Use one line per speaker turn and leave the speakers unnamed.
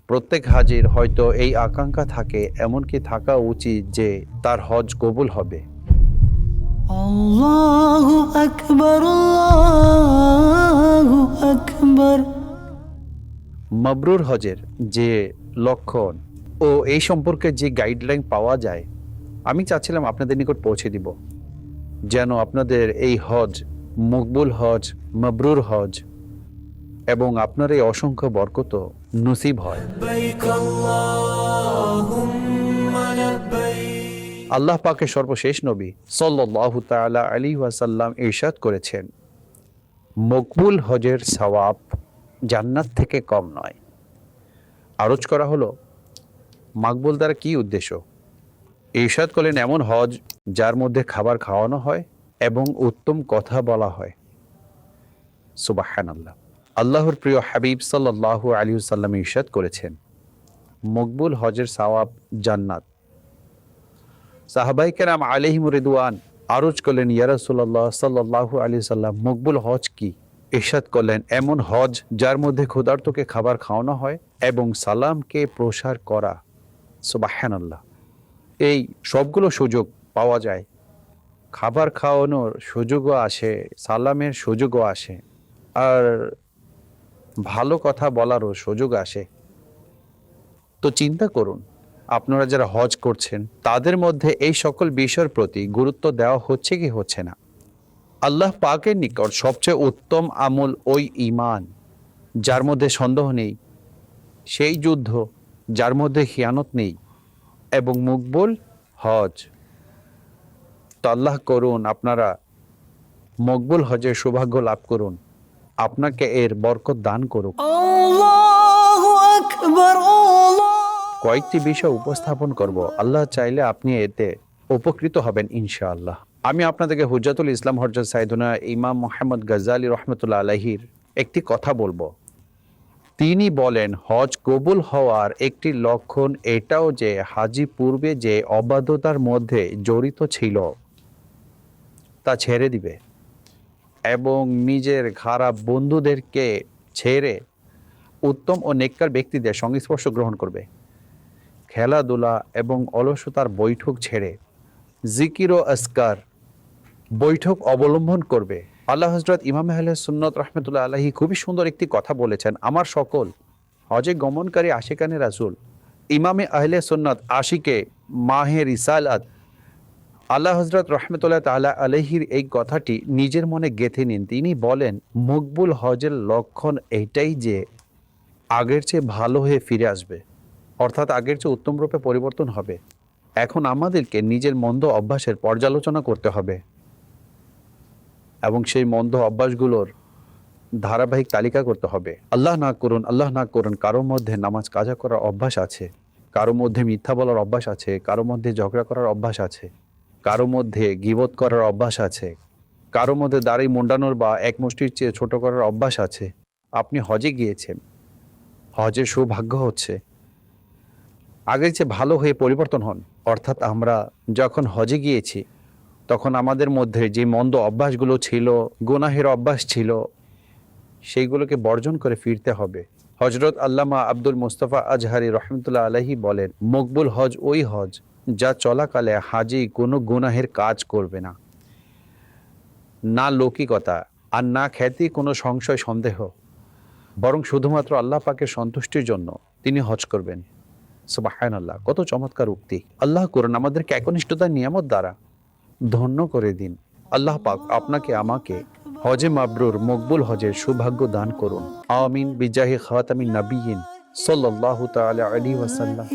প্রত্যেক হাজির হয়তো এই আকাঙ্ক্ষা থাকে, এমনকি থাকা উচিত যে তার হজ কবুল হবে।
আল্লাহু আকবার, আল্লাহু আকবার।
মাবরুর হজের যে লক্ষণ ও এই সম্পর্কে যে গাইডলাইন পাওয়া যায়, আমি চাচ্ছিলাম আপনাদের নিকট পৌঁছে দিব, যেন আপনাদের এই হজ মকবুল হজ, মাবরুর হজ এবং আপনার এই অসংখ্য বরকত নসিব হয়। আল্লাহ পাকের সর্বশেষ নবী সাল্লাল্লাহু তাআলা আলাইহি ওয়াসাল্লাম ইরশাদ করেছেন, মকবুল হজের সওয়াব জান্নাত থেকে কম নয়। আরজ করা হলো, মাকবুল দ্বারা কি উদ্দেশ্য? ইরশাদ করলেন, এমন হজ যার মধ্যে খাবার খাওয়ানো হয় এবং উত্তম কথা বলা হয়। সুবহানাল্লাহ। আল্লাহর প্রিয় হাবিব সাল্লাল্লাহু আলাইহি ওয়াসাল্লাম ইরশাদ করেছেন, মকবুল হজের সওয়াব জান্নাত। সাহাবায়ে কেরাম আলাইহিমুর রিদওয়ান আরজ করলেন, ইয়া রাসূলুল্লাহ সাল্লাল্লাহু আলাইহি ওয়াসাল্লাম, মকবুল হজ কি? ইরশাদ করলেন, এমন হজ যার মধ্যে ক্ষুধার্তকে খাবার খাওয়ানো হয় এবং সালামকে প্রসার করা। সুবহানাল্লাহ। এই সবগুলো সুযোগ পাওয়া যায়। খাবার খাওয়ানোর সুযোগও আসে, সালামের সুযোগও আসে, আর ভালো কথা বলারও সুযোগ আসে। তো চিন্তা করুন, আপনারা যারা হজ করছেন তাদের মধ্যে এই সকল বিষয়ের প্রতি গুরুত্ব দেওয়া হচ্ছে কি হচ্ছে না? আল্লাহ পাকের নিকট সবচেয়ে উত্তম আমল ওই ঈমান যার মধ্যে সন্দেহ নেই, সেই যুদ্ধ যার মধ্যে খিয়ানত নেই, এবং মকবুল হজ। তো আল্লাহ করুন আপনারা মকবুল হজের সৌভাগ্য লাভ করুন, আপনাকে এর বরকত দান করুক।
আল্লাহু আকবার, আল্লাহ।
কয়েকটি বিষয় উপস্থাপন করব, আল্লাহ চাইলে আপনি এতে উপকৃত হবেন ইনশাআল্লাহ। আমি আপনাদেরকে হুজ্জাতুল ইসলাম হযরত সাইয়েদনা ইমাম মুহাম্মদ গজ্জালী রহমতুল্লাহ আলাইহির একটি কথা বলবো। তিনি বলেন, হজ কবুল হওয়ার একটি লক্ষণ এটাও যে হাজি পূর্বে যে অবাধ্যতার মধ্যে জড়িত ছিল তা ছেড়ে দিবে এবং নিজের খারাপ বন্ধুদেরকে ছেড়ে উত্তম ও নেককার ব্যক্তিদের সংস্পর্শ গ্রহণ করবে। খেলাধুলা এবং অলসতার বৈঠক ছেড়ে জিকির ও আসকার বৈঠক অবলম্বন করবে। আল্লাহ হযরত ইমাম আহলে সুন্নাত রাহমাতুল্লাহ আলাইহি খুবই সুন্দর একটি কথা বলেছেন, আমার সকল হজে গমনকারী আশিকানে রাসূল ইমামে আহলে সুন্নাত আশিকে মাহে রিসালাত আল্লাহ হযরত রাহমাতুল্লাহ তাআলা আলাইহির এই কথাটি নিজের মনে গেঁথে নিন। তিনি বলেন, মকবুল হজের লক্ষণ এইটাই যে আগের চেয়ে ভালো হয়ে ফিরে আসবে, অর্থাৎ আগের চেয়ে উত্তম রূপে পরিবর্তন হবে। এখন আমাদেরকে নিজের মন্দ অভ্যাসের পর্যালোচনা করতে হবে এবং সেই মন্দ অভ্যাসগুলোর ধারাবাহিক তালিকা করতে হবে। আল্লাহ না করুন কারোর মধ্যে নামাজ কাজা করার অভ্যাস আছে, কারোর মধ্যে মিথ্যা বলার অভ্যাস আছে, কারোর মধ্যে ঝগড়া করার অভ্যাস আছে, কারোর মধ্যে গীবত করার অভ্যাস আছে, কারোর মধ্যে দাড়ি মুন্ডানোর বা এক মুষ্টির চেয়ে ছোট করার অভ্যাস আছে। আপনি হজে গিয়েছেন, হজের সৌভাগ্য হচ্ছে আগের চেয়ে ভালো হয়ে পরিবর্তন হন। অর্থাৎ আমরা যখন হজে গিয়েছি তখন আমাদের মধ্যে যে মন্দ অভ্যাসগুলো ছিল, গুনাহের অভ্যাস ছিল, সেইগুলোকে বর্জন করে ফিরতে হবে। হজরত আল্লামা আব্দুল মুস্তাফা আজহারি রহমতুল্লাহ আলাইহি বলেন, মকবুল হজ ওই হজ যা চলাকালে হাজি কোনো গুনাহের কাজ করবে না, না লৌকিকতা আর না খ্যাতি কোনো সংশয় সন্দেহ, বরং শুধুমাত্র আল্লাহ পাকের সন্তুষ্টির জন্য তিনি হজ করবেন। সুবহানাল্লাহ, কত চমৎকার উক্তি! আল্লাহ করুন আমাদেরকে একনিষ্ঠতার নিয়ামত দ্বারা ধন্য করে দিন। আল্লাহ পাক আপনাকে আমাকে হজে মাবরুর মকবুল হজের সৌভাগ্য দান করুন। আমিন বিজাহি খাতামিন নবিয়্যিন সাল্লাল্লাহু তাআলা আলাইহি ওয়াসাল্লাম।